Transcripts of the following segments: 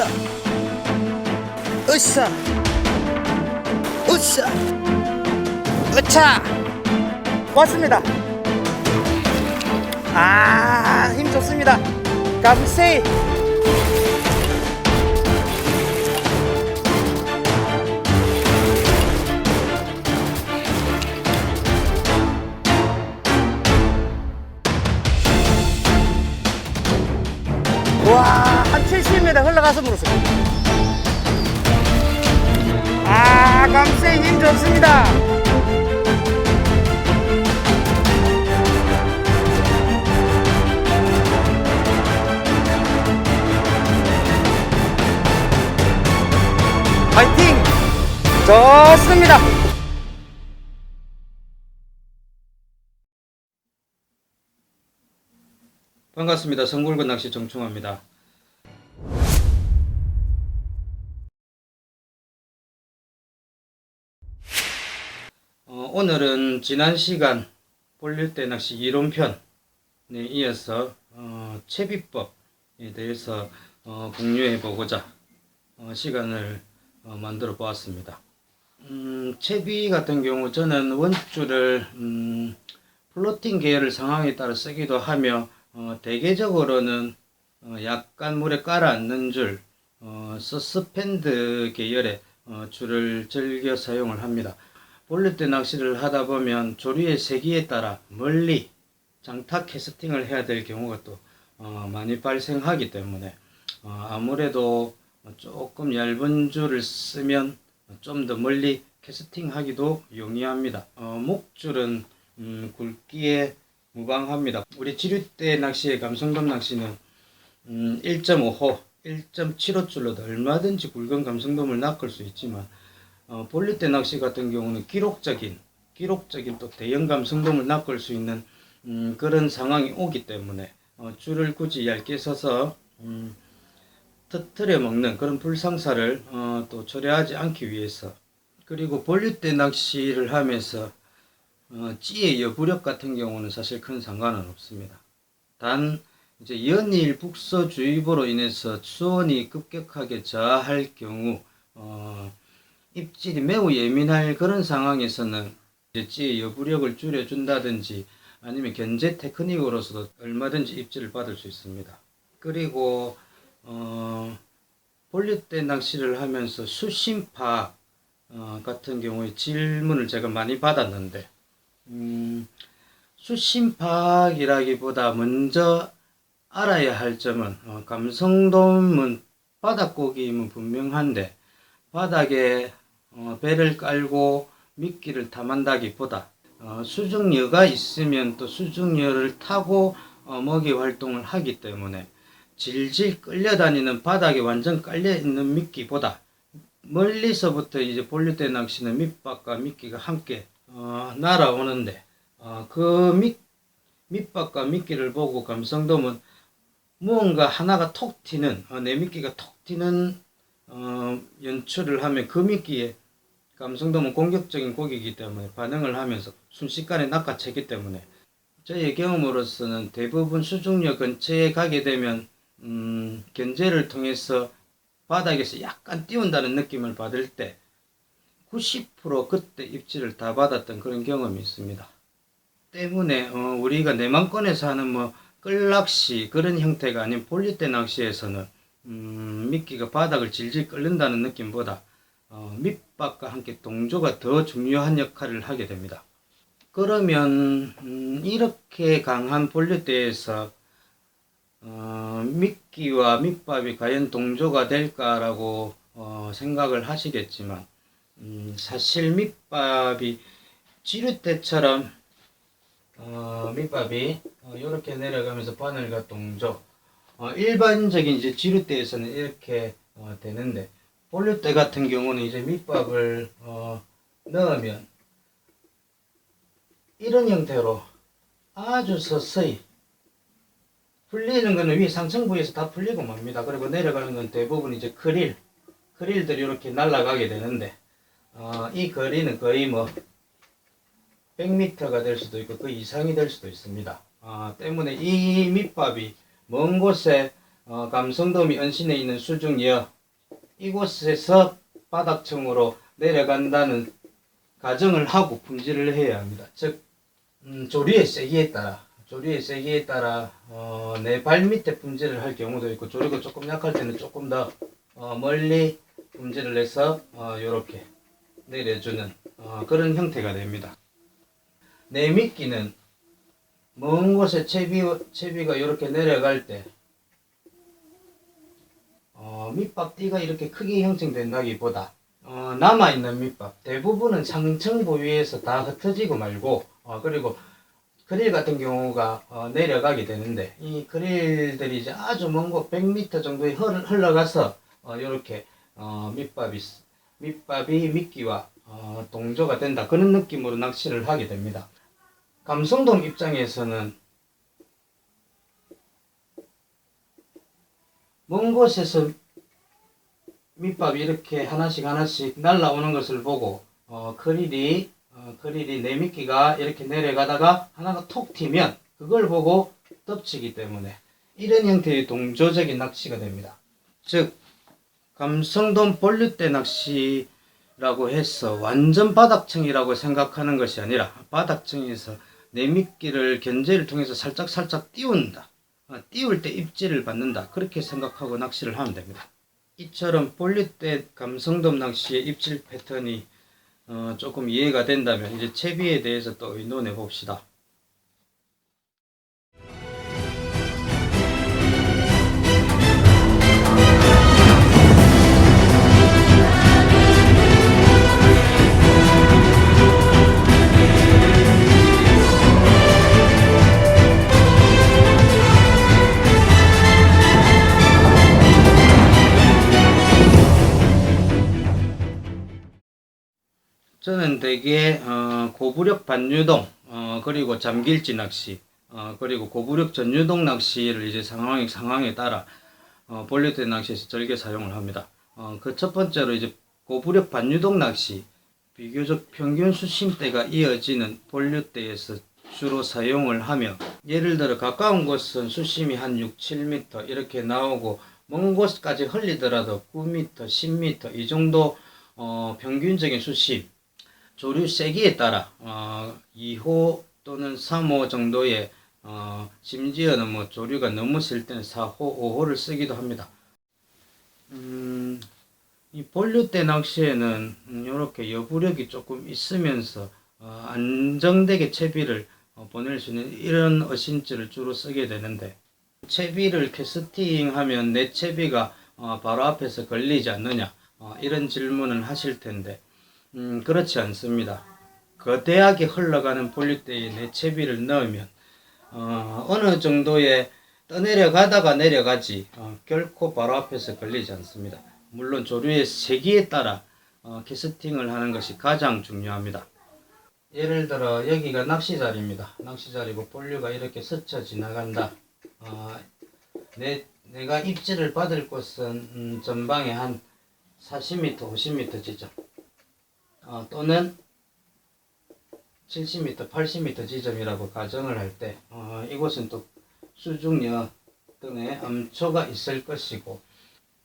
으쌰 으쌰 으쌰 으차 왔습니다. 힘 좋습니다. 감세이. 와, 한 70m 흘러가서 물었어요. 감세이 힘 좋습니다. 파이팅! 좋습니다. 반갑습니다. 성골근 낚시 정충화입니다. 오늘은 지난 시간 볼릴대 낚시 이론편에 이어서 채비법에 대해서 공유해 보고자 시간을 만들어 보았습니다. 채비 같은 경우 저는 원줄을 플로팅 계열 상황에 따라 쓰기도 하며 대개적으로는 약간 물에 깔아앉는 줄 서스펜드 계열의 줄을 즐겨 사용을 합니다. 볼릴대 낚시를 하다 보면 조류의 세기에 따라 멀리 장타 캐스팅을 해야 될 경우가 또 많이 발생하기 때문에 아무래도 조금 얇은 줄을 쓰면 좀 더 멀리 캐스팅하기도 용이합니다. 목줄은 굵기에 무방합니다. 우리 지류대 낚시의 감성돔 낚시는 1.5호, 1.75 줄로도 얼마든지 굵은 감성돔을 낚을 수 있지만 볼릴대 낚시 같은 경우는 기록적인 또 대형 감성돔을 낚을 수 있는 그런 상황이 오기 때문에 줄을 굳이 얇게 써서 터트려 먹는 그런 불상사를 또 초래하지 않기 위해서, 그리고 볼릴대 낚시를 하면서 찌의 여부력 같은 경우는 사실 큰 상관은 없습니다. 단 이제 연일 북서주의보로 인해서 수온이 급격하게 저하할 경우 입질이 매우 예민할 그런 상황에서는 이제 찌의 여부력을 줄여준다든지 아니면 견제 테크닉으로서도 얼마든지 입질을 받을 수 있습니다. 그리고 볼릴대 낚시를 하면서 수심파 같은 경우에 질문을 제가 많이 받았는데, 수심파이라기보다 먼저 알아야 할 점은 감성돔은 바닥고기임은 분명한데 바닥에 배를 깔고 미끼를 탐한다기보다 수중여가 있으면 또 수중여를 타고 먹이 활동을 하기 때문에 질질 끌려다니는 바닥에 완전 깔려있는 미끼보다 멀리서부터 이제 볼릴대 낚시는 밑밥과 미끼가 함께 날아오는데 그 밑밥과 미끼를 보고 감성돔은 무언가 하나가 톡 튀는 내 미끼가 톡 튀는 연출을 하면 그 미끼에 감성돔은 공격적인 고기이기 때문에 반응을 하면서 순식간에 낚아채기 때문에 저의 경험으로서는 대부분 수중여 근처에 가게 되면 견제를 통해서 바닥에서 약간 띄운다는 느낌을 받을 때 90% 그때 입질을 다 받았던 그런 경험이 있습니다. 때문에 우리가 내만권에서 하는 끌낚시 그런 형태가 아닌 볼릴대 낚시에서는 미끼가 바닥을 질질 끓는다는 느낌보다 밑밥과 함께 동조가 더 중요한 역할을 하게 됩니다. 그러면 이렇게 강한 볼릴대에서 미끼와 밑밥이 과연 동조가 될까라고 생각을 하시겠지만 사실 밑밥이 지류대처럼 밑밥이 이렇게 내려가면서 바늘과 동조, 일반적인 이제 지류대에서는 이렇게 되는데 볼릴대 같은 경우는 이제 밑밥을 넣으면 이런 형태로 아주 서서히 풀리는 거는 위 상층 부위에서 다 풀리고 맙니다. 그리고 내려가는 건 대부분 이제 크릴들이 이렇게 날아가게 되는데 이 거리는 거의 100m가 될 수도 있고 그 이상이 될 수도 있습니다. 때문에 이 밑밥이 먼 곳에 감성돔이 언신에 있는 수중여 이곳에서 바닥층으로 내려간다는 가정을 하고 품질을 해야 합니다. 즉 조류의 세기에 따라 내 발 밑에 품질을 할 경우도 있고, 조류가 조금 약할 때는 조금 더 멀리 품질을 해서 이렇게 내려주는 그런 형태가 됩니다. 내미끼는 먼 곳에 채비가 이렇게 내려갈 때 밑밥띠가 이렇게 크게 형성된다기보다 남아있는 밑밥 대부분은 상층 부위에서 다 흩어지고 말고 그리고 그릴 같은 경우가 내려가게 되는데, 이 그릴들이 이제 아주 먼 곳 100m 정도에 흘러가서 이렇게 밑밥이 미끼와 동조가 된다, 그런 느낌으로 낚시를 하게 됩니다. 감성돔 입장에서는 먼 곳에서 밑밥이 이렇게 하나씩 날라오는 것을 보고 그릴이 내미끼가 이렇게 내려가다가 하나가 톡 튀면 그걸 보고 덮치기 때문에 이런 형태의 동조적인 낚시가 됩니다. 즉 감성돔 본류대 낚시라고 해서 완전 바닥층이라고 생각하는 것이 아니라, 바닥층에서 내미끼를 견제를 통해서 살짝 띄운다, 띄울 때 입질을 받는다, 그렇게 생각하고 낚시를 하면 됩니다. 이처럼 본류대 감성돔 낚시의 입질 패턴이 조금 이해가 된다면 이제 채비에 대해서 또 의논해 봅시다. 저는 대개 고부력 반유동, 그리고 잠길지 낚시, 그리고 고부력 전유동 낚시를 이제 상황에 따라 본류대 낚시에서 즐겨 사용을 합니다. 그 첫 번째로 이제 고부력 반유동 낚시, 비교적 평균 수심대가 이어지는 본류대에서 주로 사용을 하며, 예를 들어 가까운 곳은 수심이 한 6, 7m 이렇게 나오고, 먼 곳까지 흘리더라도 9m, 10m 이 정도 평균적인 수심, 조류 세기에 따라 2호 또는 3호 정도의 심지어는 뭐 조류가 너무 셀 때는 4호, 5호를 쓰기도 합니다. 이 본류대 낚시에는 이렇게 여부력이 조금 있으면서 안정되게 채비를 보낼 수 있는 이런 어신줄을 주로 쓰게 되는데, 채비를 캐스팅하면 내 채비가 바로 앞에서 걸리지 않느냐, 이런 질문을 하실 텐데, 그렇지 않습니다. 거대하게 흘러가는 본류대에 내 채비를 넣으면 어느 정도의 떠내려가다가 내려가지 결코 바로 앞에서 걸리지 않습니다. 물론 조류의 세기에 따라 캐스팅을 하는 것이 가장 중요합니다. 예를 들어 여기가 낚시자리입니다. 낚시자리고 본류가 이렇게 스쳐 지나간다. 내가 입질을 받을 곳은 전방에 한 40m, 50m 지점, 또는 70m, 80m 지점이라고 가정을 할 때 이곳은 또 수중여 등의 암초가 있을 것이고,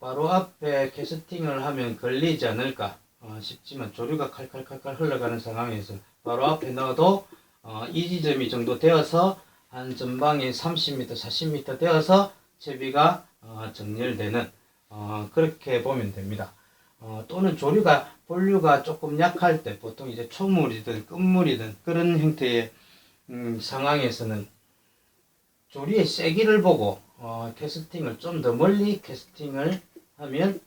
바로 앞에 캐스팅을 하면 걸리지 않을까 싶지만, 조류가 칼칼칼칼 흘러가는 상황에서 바로 앞에 넣어도 이 지점이 정도 되어서 한 전방에 30m, 40m 되어서 채비가 정렬되는, 그렇게 보면 됩니다. 또는 본류가 조금 약할 때, 보통 이제 초물이든 끝물이든 그런 형태의 상황에서는 조류의 세기를 보고 캐스팅을 좀 더 멀리 캐스팅을 하면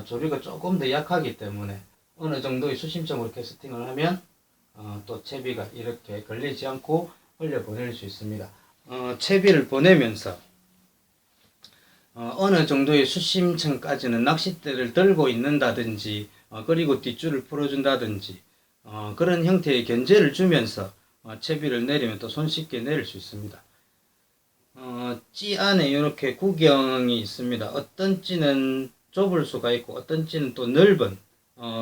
조류가 조금 더 약하기 때문에 어느 정도의 수심점으로 캐스팅을 하면 또 채비가 이렇게 걸리지 않고 흘려보낼 수 있습니다. 채비를 보내면서 어느 정도의 수심층까지는 낚싯대를 들고 있는다든지, 그리고 뒷줄을 풀어준다든지, 그런 형태의 견제를 주면서 채비를 내리면 또 손쉽게 내릴 수 있습니다. 찌 안에 이렇게 구경이 있습니다. 어떤 찌는 좁을 수가 있고 어떤 찌는 또 넓은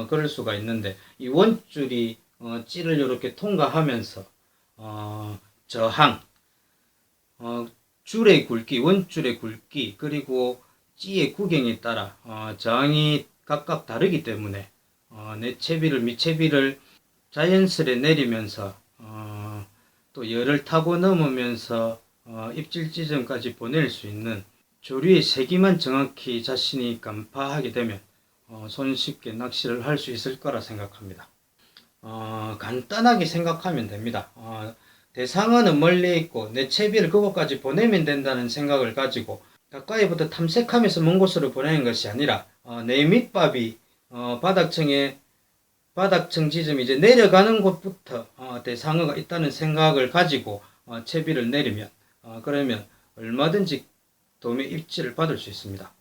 그럴 수가 있는데, 이 원줄이 찌를 이렇게 통과하면서 저항, 줄의 굵기, 원줄의 굵기, 그리고 찌의 구경에 따라 저항이 각각 다르기 때문에 내채비를 밑채비를 자연스레 내리면서 또 열을 타고 넘으면서 입질 지점까지 보낼 수 있는 조류의 세기만 정확히 자신이 간파하게 되면 손쉽게 낚시를 할 수 있을 거라 생각합니다. 간단하게 생각하면 됩니다. 대상어는 멀리 있고 내 채비를 그곳까지 보내면 된다는 생각을 가지고 가까이부터 탐색하면서 먼 곳으로 보내는 것이 아니라 내 밑밥이 바닥청 지점이 이제 내려가는 곳부터 대상어가 있다는 생각을 가지고 채비를 내리면 그러면 얼마든지 도매 입질을 받을 수 있습니다.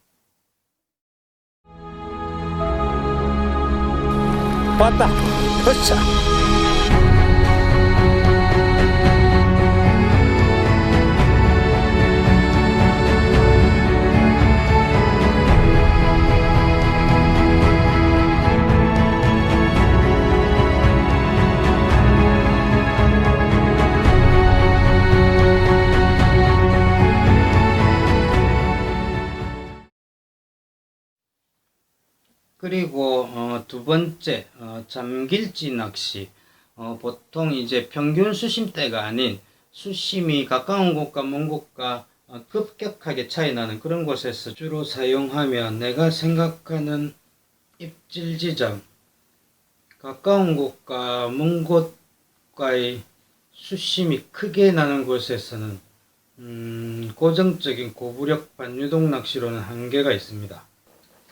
왔다. 으쌰. 그리고 두 번째 잠길지 낚시. 보통 이제 평균 수심대가 아닌 수심이 가까운 곳과 먼 곳과 급격하게 차이 나는 그런 곳에서 주로 사용하면 내가 생각하는 입질 지점, 가까운 곳과 먼 곳과의 수심이 크게 나는 곳에서는 고정적인 고부력 반유동 낚시로는 한계가 있습니다.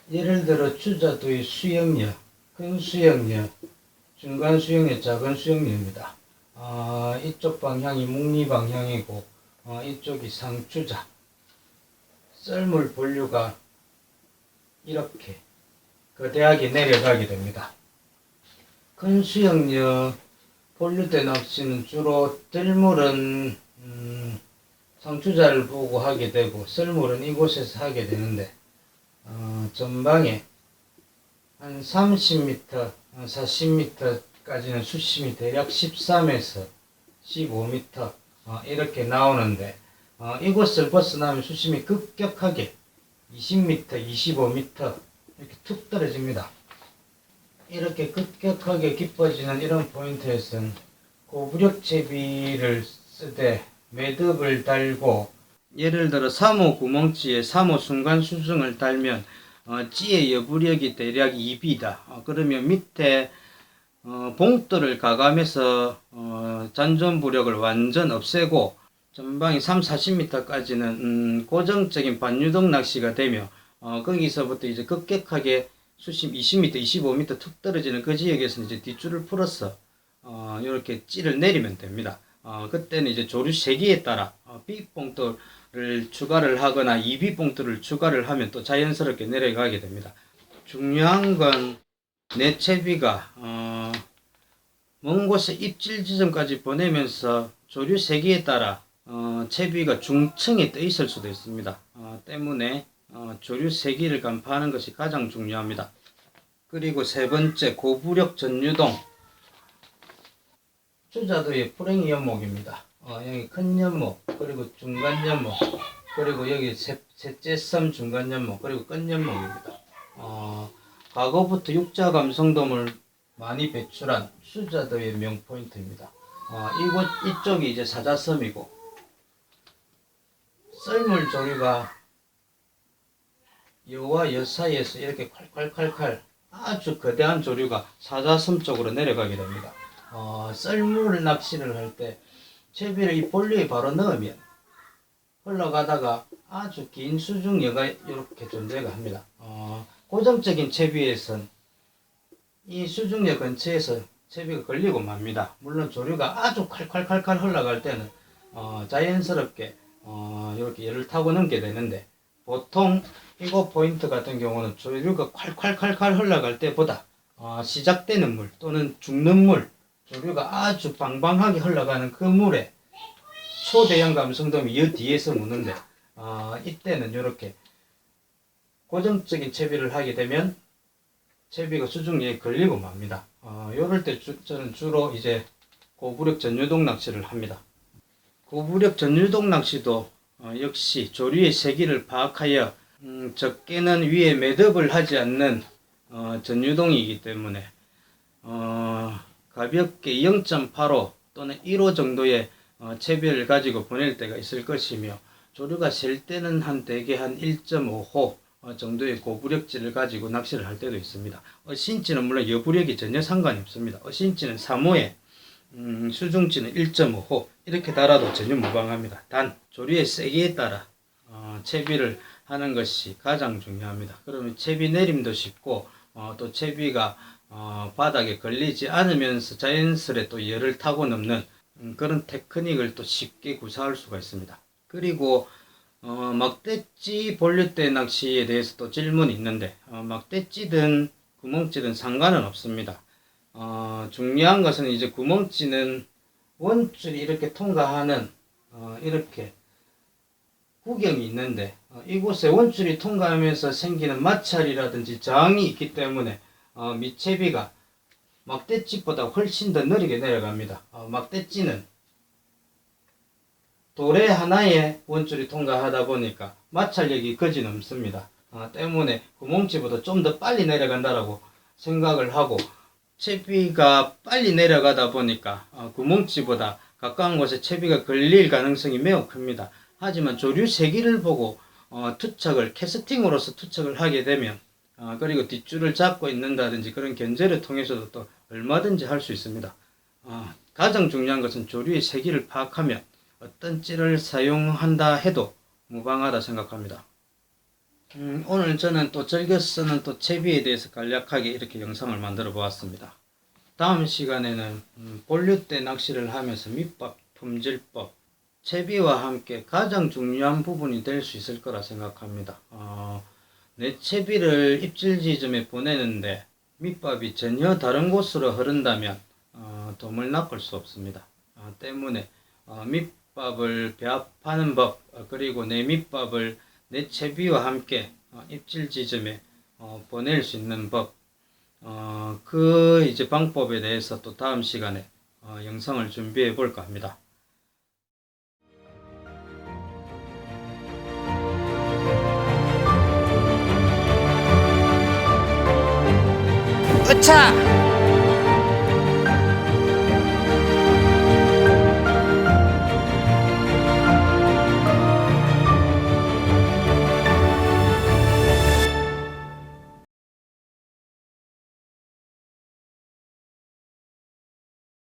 예를 들어 추자도의 수영여, 큰 수영여, 중간 수영여, 작은 수영여입니다. 이쪽 방향이 묵리 방향이고 이쪽이 상추자. 썰물 본류가 이렇게 거대하게 내려가게 됩니다. 큰 수영여 본류대 낚시는 주로 들물은 상추자를 보고 하게 되고 썰물은 이곳에서 하게 되는데 전방에 한 30m, 40m까지는 수심이 대략 13에서 15m 이렇게 나오는데 이곳을 벗어나면 수심이 급격하게 20m, 25m 이렇게 툭 떨어집니다. 이렇게 급격하게 깊어지는 이런 포인트에서는 고부력 채비를 쓰되 매듭을 달고 예를 들어 3호 구멍치에 3호 순간 수중을 달면 찌의 여부력이 대략 2B다. 그러면 밑에 봉돌을 가감해서 잔존부력을 완전 없애고 전방이 3, 40m까지는 고정적인 반유동 낚시가 되며 거기서부터 이제 급격하게 수심 20m, 25m 툭 떨어지는 그 지역에서는 이제 뒷줄을 풀어서 이렇게 찌를 내리면 됩니다. 그때는 이제 조류 세기에 따라 B봉돌을 추가를 하거나 2B봉돌을 추가를 하면 또 자연스럽게 내려가게 됩니다. 중요한 건 내 채비가 먼 곳에 입질 지점까지 보내면서 조류 세기에 따라 채비가 중층에 떠 있을 수도 있습니다. 때문에 조류 세기를 간파하는 것이 가장 중요합니다. 그리고 세 번째, 고부력 전유동. 추자도의 풀랭이 연목입니다. 여기 큰 연목, 그리고 중간 연목, 그리고 여기 셋째 섬 중간 연목, 그리고 끝 연목입니다. 과거부터 육자 감성돔을 많이 배출한 추자도의 명포인트입니다. 이쪽이 이제 사자섬이고, 썰물 조류가 여와 여 사이에서 이렇게 콸콸콸콸 아주 거대한 조류가 사자섬 쪽으로 내려가게 됩니다. 썰물 낚시를 할 때 채비를 이 본류에 바로 넣으면 흘러가다가 아주 긴 수중여가 이렇게 존재가 합니다. 고정적인 채비에선 이 수중여 근처에서 채비가 걸리고 맙니다. 물론 조류가 아주 칼칼칼칼 흘러갈 때는 자연스럽게 이렇게 열을 타고 넘게 되는데, 보통 이거 포인트 같은 경우는 조류가 콸콸콸콸 흘러갈 때보다 시작되는 물 또는 죽는 물, 조류가 아주 방방하게 흘러가는 그 물에 초대형 감성돔이 이 뒤에서 무는데 이때는 이렇게 고정적인 채비를 하게 되면 채비가 수중에 걸리고 맙니다. 이럴 때 저는 주로 이제 고부력 전유동 낚시를 합니다. 고부력 전유동 낚시도 역시 조류의 세기를 파악하여 적게는 위에 매듭을 하지 않는 전유동이기 때문에 가볍게 0.85 또는 1호 정도의 채비를 가지고 보낼 때가 있을 것이며, 조류가 셀 때는 대개 한 1.5호 정도의 고부력지를 가지고 낚시를 할 때도 있습니다. 어신지는 물론 여부력이 전혀 상관이 없습니다. 어신지는 3호에 수중지는 1.5호 이렇게 달아도 전혀 무방합니다. 단 조류의 세기에 따라 채비를 하는 것이 가장 중요합니다. 그러면 채비 내림도 쉽고 또 채비가 바닥에 걸리지 않으면서 자연스레 또 열을 타고 넘는 그런 테크닉을 또 쉽게 구사할 수가 있습니다. 그리고 막대찌 본류대 낚시에 대해서 또 질문이 있는데, 막대찌든 구멍찌든 상관은 없습니다. 중요한 것은 이제 구멍찌는 원줄이 이렇게 통과하는 이렇게 구경이 있는데, 이곳에 원줄이 통과하면서 생기는 마찰이라든지 저항이 있기 때문에 밑채비가 막대찌보다 훨씬 더 느리게 내려갑니다. 막대찌는 도래 하나에 원줄이 통과하다 보니까 마찰력이 거진 없습니다. 때문에 구멍치보다 좀 더 빨리 내려간다라고 생각을 하고, 채비가 빨리 내려가다 보니까 구멍치보다 가까운 곳에 채비가 걸릴 가능성이 매우 큽니다. 하지만 조류 세기를 보고 투척을 캐스팅으로서 투척을 하게 되면 그리고 뒷줄을 잡고 있는다든지 그런 견제를 통해서도 또 얼마든지 할 수 있습니다. 가장 중요한 것은 조류의 세기를 파악하면 어떤 찌를 사용한다 해도 무방하다 생각합니다. 오늘 저는 또 즐겨 쓰는 또 채비에 대해서 간략하게 이렇게 영상을 만들어 보았습니다. 다음 시간에는 본류대 낚시를 하면서 밑밥 품질법, 채비와 함께 가장 중요한 부분이 될 수 있을 거라 생각합니다. 내 채비를 입질 지점에 보내는데 밑밥이 전혀 다른 곳으로 흐른다면 도움을 낚을 수 없습니다. 때문에 밑밥을 배합하는 법, 그리고 내 밑밥을 내 채비와 함께 입질 지점에 보낼 수 있는 법, 그 이제 방법에 대해서 또 다음 시간에 영상을 준비해 볼까 합니다. 으차!